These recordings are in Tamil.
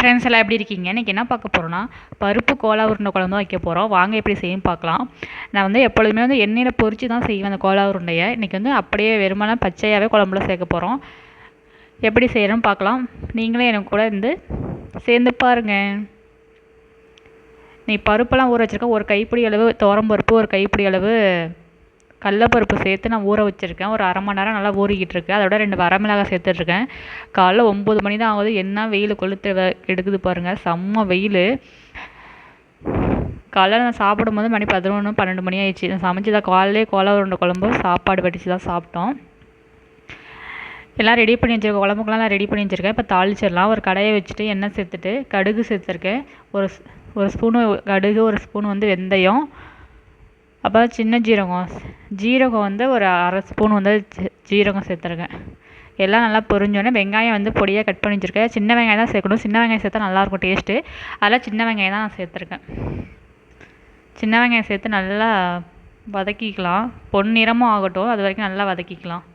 ஃப்ரெண்ட்ஸ் எல்லாம் எப்படி இருக்கீங்க? இன்றைக்கி என்ன பார்க்க போகிறோன்னா பருப்பு கோலா உருண்டை குழம்பு வைக்க போகிறோம். வாங்க எப்படி செய்யணும் பார்க்கலாம். நான் வந்து எப்பொழுதுமே வந்து எண்ணெயில் பொரித்து தான் செய்வேன் அந்த கோலா உருண்டையை. இன்றைக்கி வந்து அப்படியே வெறுமனே பச்சையாகவே குழம்புல சேர்க்க போகிறோம். எப்படி செய்கிறோன்னு பார்க்கலாம். நீங்களே எனக்கு கூட இருந்து சேர்ந்து பாருங்கள். நீ பருப்பெல்லாம் ஊற வச்சுருக்கேன். ஒரு கைப்பிடி அளவு துவரம்பருப்பு, ஒரு கைப்பிடி அளவு கடலப்பருப்பு சேர்த்து நான் ஊற வச்சுருக்கேன். ஒரு அரை மணி நேரம் நல்லா ஊறிக்கிட்டு இருக்கு. அதோட 2 வரமிளகாய் சேர்த்துட்ருக்கேன். காலைல 9 மணி தான் ஆகுது. என்ன வெயில் கொளுத்து எடுக்குது பாருங்கள், செம்ம வெயில். காலைல நான் சாப்பிடும்போது மணி 11 12 மணி ஆயிடுச்சு. நான் சமைச்சு தான் காலையிலே கோலா உருண்டை குழம்பு சாப்பாடு வடித்து தான் சாப்பிட்டோம். எல்லாம் ரெடி பண்ணி வச்சுருக்கேன். குழம்புக்கெல்லாம் நான் ரெடி பண்ணி வச்சுருக்கேன். இப்போ தாளிச்சிடலாம். ஒரு கடாயை வச்சுட்டு எண்ணெய் சேர்த்துட்டு கடுகு சேர்த்துருக்கேன். ஒரு ஸ்பூனு கடுகு, ஒரு ஸ்பூன் வந்து வெந்தயம், அப்புறம் சின்ன ஜீரகம் வந்து ஒரு அரை ஸ்பூன் வந்து ஜீரகம் சேர்த்துருக்கேன். எல்லாம் நல்லா பொரிஞ்சோடனே வெங்காயம் வந்து பொடியாக கட் பண்ணி வச்சுருக்கேன். சின்ன வெங்காயம் தான் சேர்க்கணும். சின்ன வெங்காயம் சேர்த்தா நல்லாயிருக்கும் டேஸ்ட்டு. அதெல்லாம் சின்ன வெங்காயம் தான் நான் சேர்த்துருக்கேன். சின்ன வெங்காயம் சேர்த்து நல்லா வதக்கிக்கலாம். பொன்னிறமும் ஆகட்டும், அது வரைக்கும் நல்லா வதக்கிக்கலாம்.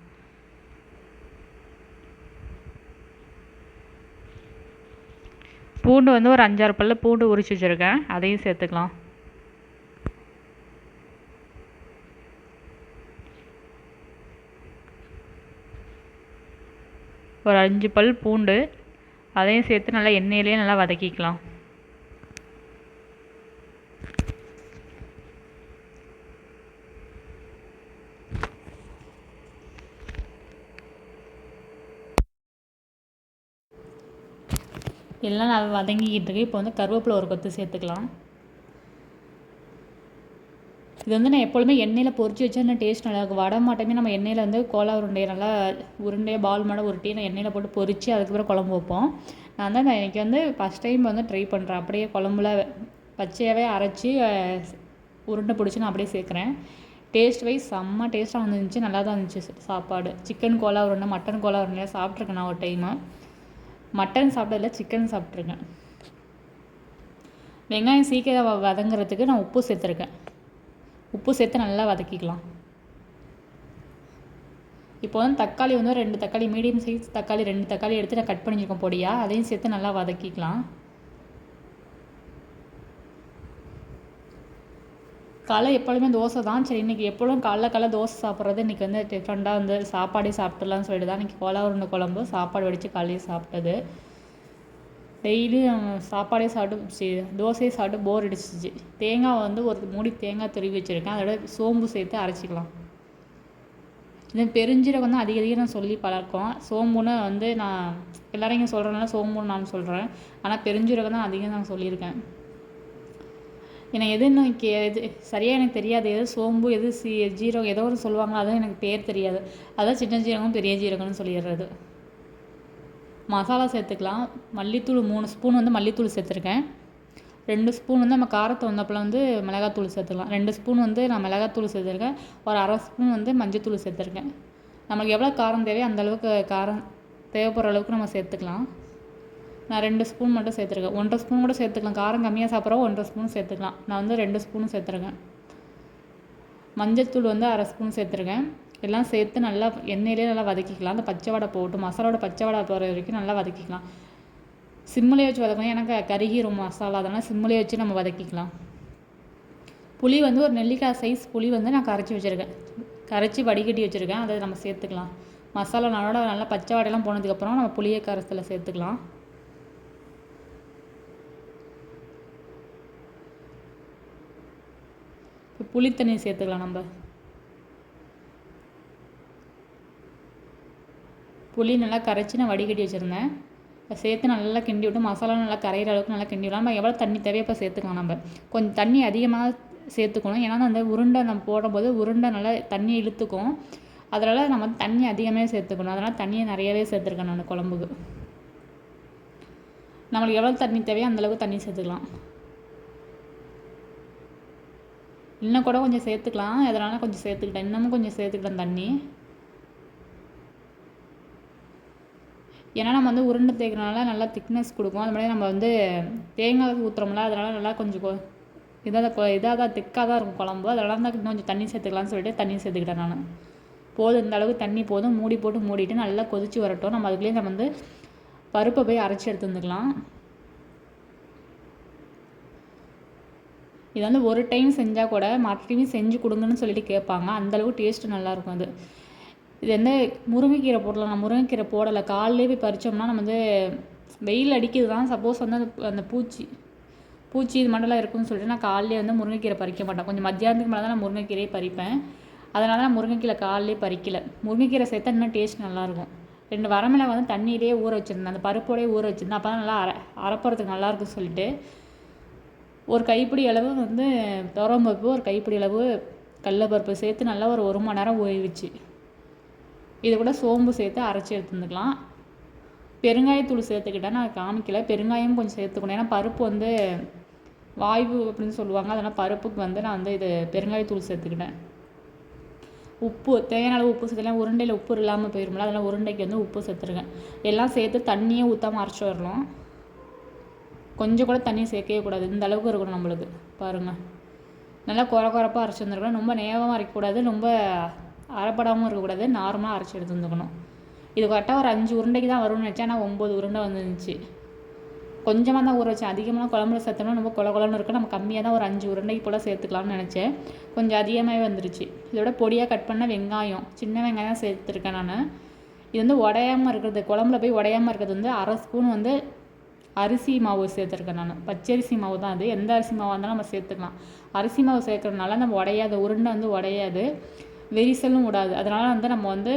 பூண்டு வந்து ஒரு 5-6 பல்லு பூண்டு உரிச்சு வச்சுருக்கேன். அதையும் சேர்த்துக்கலாம். ஒரு 5 பல் பூண்டு, அதையும் சேர்த்து நல்லா எண்ணெயிலேயே நல்லா வதக்கிக்கலாம். எல்லாம் நல்லா வதங்கிக்கிட்டு இருக்கு. இப்போ வந்து கருவேப்பிலை ஒரு கொத்து சேர்த்துக்கலாம். இது வந்து நான் எப்பொழுதுமே எண்ணெயில் பொரிச்சு வச்சா இன்னும் டேஸ்ட் நல்லாயிருக்கும். வடை மாட்டமே நம்ம எண்ணெயில் வந்து கோலா உருண்டையை நல்லா உருண்டையாக பால் மாட உருட்டி நான் எண்ணெயில் போட்டு பொரித்து அதுக்கப்புறம் குழம்பு வைப்போம். நான் இன்றைக்கி வந்து ஃபஸ்ட் டைம் வந்து ட்ரை பண்ணுறேன். அப்படியே குழம்புல பச்சையாகவே அரைச்சி உருண்டை பிடிச்சி நான் அப்படியே சேர்க்குறேன். டேஸ்ட் வைஸ் செம்ம டேஸ்ட்டாக வந்துருந்துச்சு. நல்லா தான் இருந்துச்சு சாப்பாடு. சிக்கன் கோலா உருண்டை, மட்டன் கோலா உருண்டையாக சாப்பிட்ருக்கேன் நான் ஒரு டைமு. மட்டன் சாப்பிட்டதில்ல, சிக்கன் சாப்பிட்ருக்கேன். வெங்காயம் சீக்கிரம் வதங்குறதுக்கு நான் உப்பு சேர்த்துருக்கேன். உப்பு சேர்த்து நல்லா வதக்கிக்கலாம். இப்போ வந்து தக்காளி வந்து 2 தக்காளி, மீடியம் சைஸ் தக்காளி 2 தக்காளி எடுத்து நான் கட் பண்ணியிருக்கேன் பொடியாக. அதையும் சேர்த்து நல்லா வதக்கிக்கலாம். காலை எப்பொழுதுமே தோசை தான். சரி, இன்றைக்கி எப்பொழுதும் காலைல தோசை சாப்பிட்றது இன்றைக்கி வந்து டிஃப்ரெண்ட்டாக வந்து சாப்பாடே சாப்பிட்றலான்னு சொல்லிட்டு தான் இன்றைக்கி கோலா உருண்டை குழம்பு சாப்பாடு வடித்து காலையில் சாப்பிட்டது. டெய்லியும் சாப்பாடே சாப்பிட்டு தோசையே சாப்பிட்டு போர் அடிச்சிச்சு. தேங்காய் வந்து ஒரு மூடி தேங்காய் துருவி வச்சுருக்கேன். அதோட சோம்பு சேர்த்து அரைச்சிக்கலாம். இது பெருஞ்சீரகம் தான் அதிகம் நான் சொல்லி பழக்கம். சோம்புன்னு வந்து நான் எல்லோரும் இங்கே சொல்கிறனால சோம்புன்னு நான் சொல்கிறேன். ஆனால் பெருஞ்சீரகம் தான் அதிகம் நான் சொல்லியிருக்கேன். ஏன்னா எதுன்னு எது சரியாக எனக்கு தெரியாது. எது சோம்பு, எது ஜீரகம், ஏதோ ஒரு சொல்லுவாங்களோ அதுவும் எனக்கு பேர் தெரியாது. அதான் சின்ன ஜீரகம் பெரிய ஜீரகம்னு சொல்லிடுறது. மசாலா சேர்த்துக்கலாம். மல்லித்தூள் 3 ஸ்பூன் வந்து மல்லித்தூள் சேர்த்துருக்கேன். 2 ஸ்பூன் வந்து நம்ம காரத்தை வந்தப்போ வந்து மிளகாத்தூள் சேர்த்துக்கலாம். 2 ஸ்பூன் வந்து நான் மிளகாத்தூள் சேர்த்துருக்கேன். ஒரு அரை ஸ்பூன் வந்து மஞ்சத்தூள் சேர்த்துருக்கேன். நம்மளுக்கு எவ்வளோ காரம் தேவையோ அந்தளவுக்கு காரம் தேவைப்படுற அளவுக்கு நம்ம சேர்த்துக்கலாம். நான் 2 ஸ்பூன் மட்டும் சேர்த்துருக்கேன். 1.5 ஸ்பூன் கூட சேர்த்துக்கலாம். காரம் கம்மியாக சாப்பிட்றோம் 1.5 ஸ்பூன் சேர்த்துக்கலாம். நான் வந்து 2 ஸ்பூன் சேர்த்துருக்கேன். மஞ்சத்தூள் வந்து அரை ஸ்பூன் சேர்த்துருக்கேன். எல்லாம் சேர்த்து நல்லா எண்ணெயிலே நல்லா வதக்கிக்கலாம். அந்த பச்சை வடை போட்டு மசாலாவோட பச்சை வடை போகிற வரைக்கும் நல்லா வதக்கிக்கலாம். சிம்மிலே வச்சு வதக்கணும். எனக்கு கருகிரும் மசாலா, அதனால் சிம்மிலே வச்சு நம்ம வதக்கிக்கலாம். புளி வந்து ஒரு நெல்லிக்காய் சைஸ் புளி வந்து நான் கரைச்சி வச்சுருக்கேன். கரைச்சி வடிகட்டி வச்சுருக்கேன். அதை நம்ம சேர்த்துக்கலாம். மசாலா நல்லா பச்சை வடையெல்லாம் போனதுக்கப்புறம் நம்ம புளியை கரைசலில் சேர்த்துக்கலாம். இப்போ புளி தண்ணி சேர்த்துக்கலாம். நம்ம புளி நல்லா கரைச்சி நான் வடிகட்டி வச்சுருந்தேன். சேர்த்து நல்லா கிண்டி விட்டு மசாலா நல்லா கரையிற அளவுக்கு நல்லா கிண்டி விடலாம். நம்ம எவ்வளோ தண்ணி தேவையோ இப்போ சேர்த்துக்கலாம். நம்ம கொஞ்சம் தண்ணி அதிகமாக சேர்த்துக்கணும். ஏன்னா அந்த உருண்டை நம்ம போடும்போது உருண்டை நல்லா தண்ணி இழுத்துக்கும். அதனால் நம்ம தண்ணி அதிகமாக சேர்த்துக்கணும். அதனால் தண்ணியை நிறையவே சேர்த்துருக்கேன் நான் குழம்புக்கு. நம்மளுக்கு எவ்வளோ தண்ணி தேவையோ அந்தளவுக்கு தண்ணி சேர்த்துக்கலாம். இன்னும் கூட கொஞ்சம் சேர்த்துக்கலாம். அதனால் கொஞ்சம் சேர்த்துக்கிட்டேன். இன்னமும் கொஞ்சம் சேர்த்துக்கிட்டேன் தண்ணி. ஏன்னா நம்ம வந்து உருண்டை தேய்க்கிறனால நல்லா திக்னஸ் கொடுக்கும். அது மாதிரி நம்ம வந்து தேங்காய் ஊற்றுறோம்ல, அதனால் நல்லா கொஞ்சம் இதாக திக்காக தான் இருக்கும் குழம்பு. அதனால தான் இன்னும் கொஞ்சம் தண்ணி சேர்த்துக்கலான்னு சொல்லிட்டு தண்ணி சேர்த்துக்கிட்டேன் நான். போதும், இந்த அளவுக்கு தண்ணி போதும். மூடி போட்டு மூடிட்டு நல்லா கொதித்து வரட்டும். நம்ம அதுக்குள்ளேயே நம்ம வந்து பருப்பை போய் அரைச்சி எடுத்து வந்துக்கலாம். இது வந்து ஒரு டைம் செஞ்சால் கூட மறுபடியும் செஞ்சு கொடுங்கன்னு சொல்லிட்டு கேட்பாங்க. அந்தளவுக்கு டேஸ்ட்டு நல்லாயிருக்கும் அது. இது வந்து முருங்கைக்கீரை போடலாம். நான் முருங்கைக்கீரை போடலை. காலையிலே போய் பறித்தோம்னா நம்ம வந்து வெயில் அடிக்குது தான். சப்போஸ் வந்து அந்த பூச்சி இது மட்டும்லாம் இருக்குன்னு சொல்லிட்டு நான் காலையிலே வந்து முருங்கைக்கீரை பறிக்க மாட்டேன். கொஞ்சம் மத்தியானத்துக்கு மேலே தான் நான் முருங்கைக்கீரையை பறிப்பேன். அதனால நான் முருங்கைக்கீரை காலையிலே பறிக்கல. முருங்கைக்கீரை சேர்த்தா இன்னும் டேஸ்ட் நல்லாயிருக்கும். 2 வரமிளகாய் வந்து தண்ணியிலே ஊற வச்சுருந்தேன். அந்த பருப்போடையே ஊற வச்சுருந்தேன். அப்போ தான் நல்லா அரைப்பறதுக்கு நல்லாயிருக்குன்னு சொல்லிட்டு ஒரு கைப்பிடி அளவு வந்து துவரம்பருப்பு, ஒரு கைப்பிடி அளவு கடலப்பருப்பு சேர்த்து நல்லா ஒரு 1 மணி நேரம் ஊறிடுச்சு. இது கூட சோம்பு சேர்த்து அரைச்சி எடுத்துக்கலாம். பெருங்காயத்தூள் சேர்த்துக்கிட்டேன். நான் காமிக்கல. பெருங்காயம் கொஞ்சம் சேர்த்துக்கணும். ஏன்னா பருப்பு வந்து வாய்வு அப்படின்னு சொல்லுவாங்க. அதனால் பருப்புக்கு வந்து நான் வந்து இது பெருங்காயத்தூள் சேர்த்துக்கிட்டேன். உப்பு தேவையான அளவு உப்பு சேர்த்துக்கலாம். உருண்டையில் உப்பு இல்லாமல் போயிருமில்ல, அதனால் உருண்டைக்கு வந்து உப்பு சேர்த்துருக்கேன். எல்லாம் சேர்த்து தண்ணியே ஊற்றாமல் அரைச்சி வரலாம். கொஞ்சம் கூட தண்ணி சேர்க்கவே கூடாது. இந்த அளவுக்கு இருக்கணும் நம்மளுக்கு. பாருங்கள், நல்லா குறப்பாக அரைச்சி வந்துருக்கணும். ரொம்ப நேரமாக அரைக்கக்கூடாது, ரொம்ப அரைப்படாமல் இருக்கக்கூடாது. நார்மலாக அரைச்சி எடுத்து வந்துக்கணும். இது கரெக்டாக ஒரு 5 உருண்டைக்கு தான் வரும்னு நினச்சேன். ஆனால் 9 உருண்டை வந்துருந்துச்சு. கொஞ்சமாக தான் ஊற வச்சேன். அதிகமாக குழம்புல சேர்த்தோம்னா ரொம்ப குழன்னு இருக்கும். நம்ம கம்மியாக தான் ஒரு 5 உருண்டைக்கு போல் சேர்த்துக்கலாம்னு நினச்சேன். கொஞ்சம் அதிகமாகவே வந்துருச்சு. இதோட பொடியாக கட் பண்ண வெங்காயம், சின்ன வெங்காயம் சேர்த்துருக்கேன் நான். இது வந்து உடையாமல் இருக்கிறது, குழம்புல போய் உடையாமல் இருக்கிறது வந்து 1/2 ஸ்பூன் வந்து அரிசி மாவு சேர்த்துருக்கேன் நான். பச்சரிசி மாவு தான் அது. எந்த அரிசி மாவாக இருந்தாலும் நம்ம சேர்த்துக்கலாம். அரிசி மாவு சேர்க்கறதுனால நம்ம உடையாது, உருண்டை வந்து உடையாது, வெரிசலும் விடாது. அதனால் வந்து நம்ம வந்து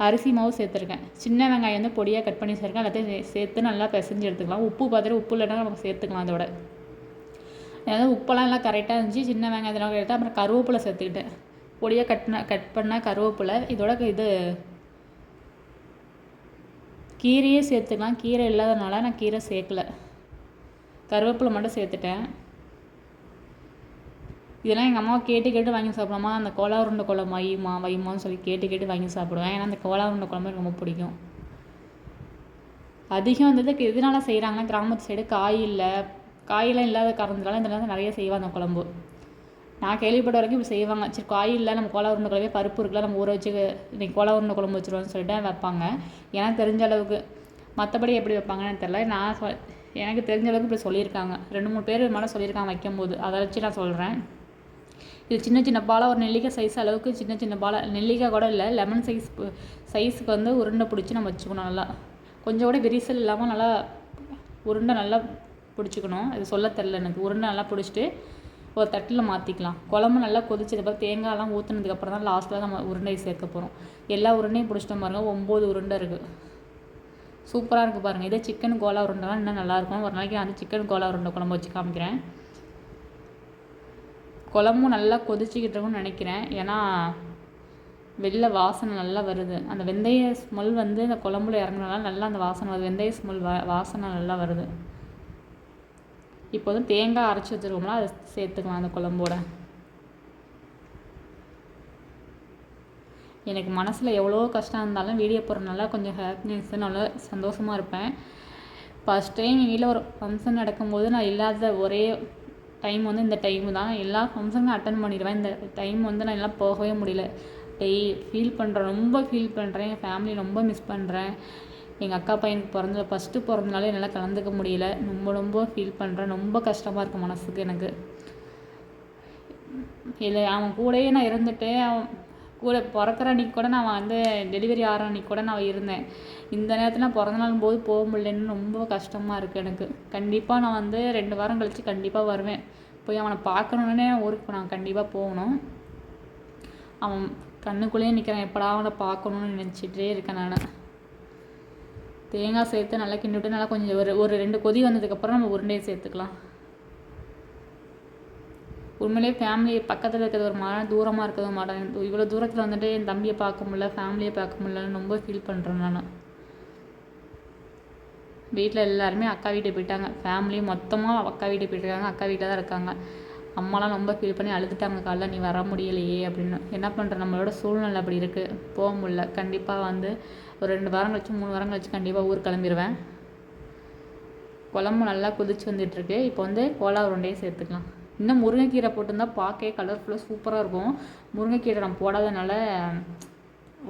அரிசி மாவு சேர்த்துருக்கேன். சின்ன வெங்காயம் வந்து பொடியாக கட் பண்ணி சேர்க்கேன். எல்லாத்தையும் சேர்த்து நல்லா பிசைஞ்சு எடுத்துக்கலாம். உப்பு பார்த்துட்டு உப்பு இல்லைன்னா நமக்கு சேர்த்துக்கலாம். அதோட ஏதாவது உப்பெல்லாம் எல்லாம் கரெக்டாக இருந்துச்சு. சின்ன வெங்காயம் இதெல்லாம் கரெக்டாக. அப்புறம் கருவேப்பிலை சேர்த்துக்கிட்டேன். பொடியாக கட் பண்ண கருவேப்பிலை. இதோட இது கீரையே சேர்த்துக்கலாம். கீரை இல்லாதனால நான் கீரை சேர்க்கல. கருவேப்பிலை மட்டும் சேர்த்துட்டேன். இதெல்லாம் எங்கள் அம்மாவை கேட்டு வாங்கி சாப்பிடுவோமா, அந்த கோலா உருண்டை குழம்பு வைமான்னு சொல்லி கேட்டு வாங்கி சாப்பிடுவேன். ஏன்னா அந்த கோலா உருண்டை குழம்பு எனக்கு ரொம்ப பிடிக்கும். அதிகம் வந்து எதனால செய்கிறாங்கன்னா, கிராமத்து சைடு காயெல்லாம் இல்லாத காரணத்தினால இந்த நேரத்தில் நிறைய செய்வாங்க அந்த குழம்பு. நான் கேள்விப்பட்ட வரைக்கும் இப்போ செய்வாங்க. சரி காய் இல்லை, நம்ம கோலா உருண்டை குழம்பே பருப்பு இருக்குல்ல, நம்ம ஊற வச்சு இன்றைக்கி கோலா உருண்டை குழம்பு வச்சுருவோம்னு சொல்லிட்டு வைப்பாங்க. எனக்கு தெரிஞ்ச அளவுக்கு. மற்றபடி எப்படி வைப்பாங்கன்னு தெரில. எனக்கு தெரிஞ்ச அளவுக்கு இப்படி சொல்லியிருக்காங்க. 2-3 பேர் மேலே சொல்லியிருக்காங்க வைக்கும்போது. அதை வச்சு நான் சொல்கிறேன். இது சின்ன பாலாக ஒரு நெல்லிக்காய் சைஸ் அளவுக்கு சின்ன பாலாக, நெல்லிக்காய் கூட இல்லை, லெமன் சைஸுக்கு வந்து உருண்டை பிடிச்சி நம்ம வச்சுக்கணும். நல்லா கொஞ்சம் கூட விரிசல் இல்லாமல் நல்லா உருண்டை நல்லா பிடிச்சிக்கணும். இது சொல்ல தெரில எனக்கு. உருண்டை நல்லா பிடிச்சிட்டு ஒரு தட்டில் மாற்றிக்கலாம். குழம்பு நல்லா கொதிச்சதுக்கப்புறம் தேங்காயெல்லாம் ஊற்றுனதுக்கப்புறம் தான் லாஸ்ட்டில் நம்ம உருண்டையை சேர்க்க போகிறோம். எல்லா உருண்டையும் பிடிச்சிட்டோம் பாருங்கள். 9 உருண்டை இருக்குது. சூப்பராக இருக்குது பாருங்கள். இதே சிக்கன் கோலா உருண்டைலாம் இன்னும் நல்லாயிருக்கும். ஒரு நாளைக்கு நான் வந்து சிக்கன் கோலா உருண்டை குழம்பு வச்சு காமிக்கிறேன். குழம்பும் நல்லா கொதிச்சிக்கிட்டு இருக்குன்னு நினைக்கிறேன். ஏன்னா வெளில வாசனை நல்லா வருது. அந்த வெந்தய ஸ்மெல் வந்து இந்த குழம்புல இறங்குறதுனால நல்லா அந்த வாசனை வருது. வெந்தய ஸ்மெல் வாசனை நல்லா வருது. இப்போ வந்து தேங்காய் அரைச்சி வச்சுருக்கோம்னா அதை சேர்த்துக்கலாம் அந்த குழம்போட. எனக்கு மனசில் எவ்வளோ கஷ்டம் இருந்தாலும் வீடியோ போடுறதுனால கொஞ்சம் ஹாப்பினஸ், நல்லா சந்தோஷமாக இருப்பேன். ஃபஸ்ட் டைம் எங்கள் வீட்டில் ஒரு ஃபங்க்ஷன் நடக்கும்போது நான் இல்லாத ஒரே டைம் வந்து இந்த டைமு தான். எல்லா ஃபங்க்ஷனுக்கும் அட்டன் பண்ணிடுவேன். இந்த டைம் வந்து நான் எல்லாம் போகவே முடியல. ஃபீல் பண்ணுறேன், ரொம்ப ஃபீல் பண்ணுறேன். என் ஃபேமிலி ரொம்ப மிஸ் பண்ணுறேன். எங்கள் அக்கா பையனுக்கு ஃபஸ்ட்டு பிறந்தனால என்னால் கலந்துக்க முடியல. ரொம்ப ஃபீல் பண்ணுறேன். ரொம்ப கஷ்டமாக இருக்குது மனசுக்கு எனக்கு. இல்லை, அவன் கூடயே நான் இருந்துட்டு, அவன் கூட பிறக்கிற அன்றைக்கி கூட நான் வந்து டெலிவரி ஆகிற அன்றைக்கி கூட நான் இருந்தேன். இந்த நேரத்தில் நான் பிறந்தநாள் போது போக முடியலன்னு ரொம்ப கஷ்டமாக இருக்குது எனக்கு. கண்டிப்பாக நான் வந்து 2 வாரம் கழித்து கண்டிப்பாக வருவேன். போய் அவனை பார்க்கணுன்னே ஊருக்கு நான் கண்டிப்பாக போகணும். அவன் கண்ணுக்குள்ளேயே நிற்கிறான். எப்படா அவனை பார்க்கணுன்னு நினச்சிட்டே இருக்கேன் நான். தேங்காய் சேர்த்து நல்லா கிண்டி விட்டு நல்லா கொஞ்சம் ஒரு 2 கொதி வந்ததுக்கப்புறம் நம்ம உருண்டையை சேர்த்துக்கலாம். உண்மையிலே ஃபேமிலி பக்கத்தில் இருக்கிறது ஒரு மாடம், தூரமாக இருக்கிறது ஒரு மாடம். இவ்வளோ தூரத்தில் வந்துட்டு என் தம்பியை பார்க்க முடியல, ஃபேமிலியை பார்க்க முடியலன்னு ரொம்ப ஃபீல் பண்ணுறேன் நான். வீட்டில் எல்லாருமே அக்கா வீட்டுக்கு போயிட்டாங்க. ஃபேமிலி மொத்தமாக அக்கா வீட்டுக்கு போயிட்டுருக்காங்க. அக்கா வீட்டில் தான் இருக்காங்க. அம்மாலாம் ரொம்ப ஃபீல் பண்ணி அழுதுட்டாங்க. காலைல நீ வர முடியலையே அப்படின்னு. என்ன பண்ணுற, நம்மளோட சூழ்நிலை அப்படி இருக்குது, போக முடியல. கண்டிப்பாக வந்து ஒரு 2 வாரம் கழிச்சு 3 வாரம் கழிச்சு கண்டிப்பாக ஊர் கிளம்பிடுவேன். குழம்பு நல்லா கொதிச்சு வந்துட்டுருக்கு. இப்போ வந்து கோலா உருண்டையை சேர்த்துக்கலாம். இன்னும் முருங்கைக்கீரை போட்டிருந்தா பார்க்கவே கலர்ஃபுல்லாக சூப்பராக இருக்கும். முருங்கைக்கீரை நம்ம போடாதனால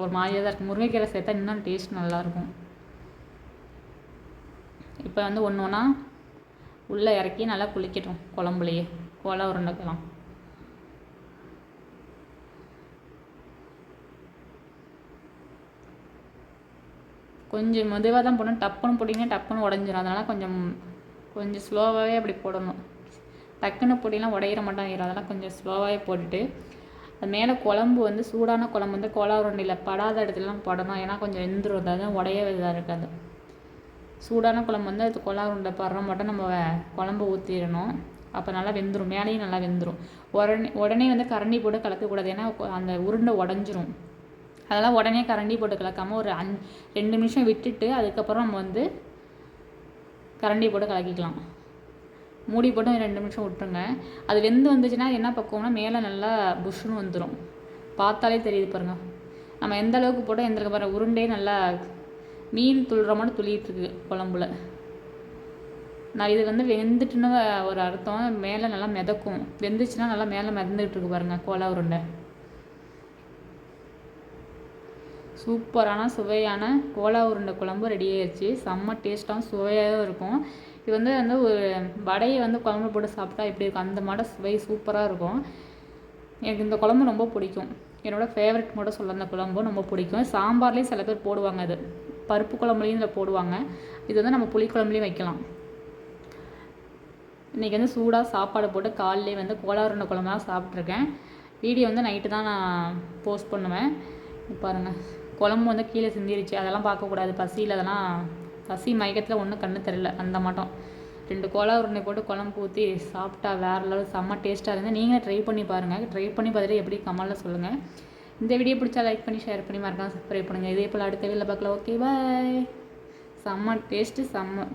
ஒரு மாதிரியாக தான் இருக்கும். முருங்கைக்கீரை சேர்த்தா இன்னும் டேஸ்ட் நல்லாயிருக்கும். இப்போ வந்து ஒன்று ஒன்றா உள்ளே இறக்கி நல்லா குளிக்கட்டும் குழம்புலையே கோலா உருண்டைக்கெல்லாம். கொஞ்சம் மெதுவாக தான் போடணும். டப்புன்னு போட்டிங்கன்னா டப்புன்னு உடஞ்சிரும். அதனால் கொஞ்சம் ஸ்லோவாகவே அப்படி போடணும். டக்குன்னு போட்டிங்கன்னா உடையிற மாட்டேங்கிடும். அதெல்லாம் கொஞ்சம் ஸ்லோவாகவே போட்டுட்டு அது மேலே குழம்பு வந்து சூடான குழம்பு வந்து கோலா உருண்டையில் படாத இடத்துலலாம் படணும். ஏன்னா கொஞ்சம் வெந்துடும். அதாவது உடைய இதாக இருக்காது. சூடான குழம்பு வந்து அது கோலா உருண்டை படுற மட்டும் நம்ம குழம்பு ஊற்றிடணும். அப்போ நல்லா வெந்துடும். மேலேயும் நல்லா வெந்துடும். உடனே வந்து கரண்டி போட்டு கலக்கக்கூடாது. ஏன்னா அந்த உருண்டை உடஞ்சிரும். அதெல்லாம் உடனே கரண்டி போட்டு கலக்காமல் ஒரு 2 நிமிஷம் விட்டுட்டு அதுக்கப்புறம் நம்ம வந்து கரண்டி போட்டு கலக்கிக்கலாம். மூடி போட்டு 2 நிமிஷம் விட்டுருங்க. அது வெந்து வந்துச்சுன்னா என்ன பக்குவம்னா மேலே நல்லா புஷ்ஷுன்னு வந்துடும். பார்த்தாலே தெரியுது பாருங்கள். நம்ம எந்த அளவுக்கு போட்டால் எந்த பாருங்கள் உருண்டே நல்லா மீன் துள்ளுற மாதிரி துள்ளிட்டுருக்கு குழம்புல. நான் இது வந்து வெந்துட்டுன்னு ஒரு அர்த்தம். மேலே நல்லா மிதக்கும். வெந்துச்சுன்னா நல்லா மேலே மிதந்துட்டுருக்கு பாருங்கள் கோலா உருண்டை. சூப்பரான சுவையான கோலா உருண்டை குழம்பு ரெடி ஆயிடுச்சு. செம்ம டேஸ்ட்டாகவும் சுவையாகவும் இருக்கும். இது வந்து ஒரு வடையை வந்து குழம்பு போட்டு சாப்பிட்டா எப்படி இருக்கும் அந்த மாதிரி சுவை சூப்பராக இருக்கும். எனக்கு இந்த குழம்பு ரொம்ப பிடிக்கும். என்னோடய ஃபேவரட் கூட சொல்ல அந்த குழம்பு ரொம்ப பிடிக்கும். சாம்பார்லேயும் சில பேர் போடுவாங்க. அது பருப்பு குழம்புலையும் இதில் போடுவாங்க. இது வந்து நம்ம புளிக்குழம்புலையும் வைக்கலாம். இன்றைக்கி வந்து சூடாக சாப்பாடு போட்டு காலையிலே வந்து கோலா உருண்டை குழம்புலாம் சாப்பிட்ருக்கேன். வீடியோ வந்து நைட்டு தான் நான் போஸ்ட் பண்ணுவேன். பாருங்கள் குழம்பு வந்து கீழே சிந்திருச்சு. அதெல்லாம் பார்க்கக்கூடாது. பசியில் அதெல்லாம் பசி மயக்கத்தில் ஒன்றும் கண்ணு தெரியல. அந்த மாட்டோம் 2 கோலா உருண்டை போட்டு குழம்பு ஊற்றி சாப்பிட்டா வேறு லெவல் செம்ம டேஸ்ட்டாக இருந்தது. நீங்களே ட்ரை பண்ணி பாருங்கள். ட்ரை பண்ணி பார்த்துட்டு எப்படி கமெண்ட்டில் சொல்லுங்கள். இந்த வீடியோ பிடிச்சா லைக் பண்ணி ஷேர் பண்ணி மறக்காம சப்ஸ்கிரைப் பண்ணுங்கள். இதே போல் அடுத்த வீடியோவில் பார்க்கலாம். Okay bye. செம்ம டேஸ்ட்டு செம்ம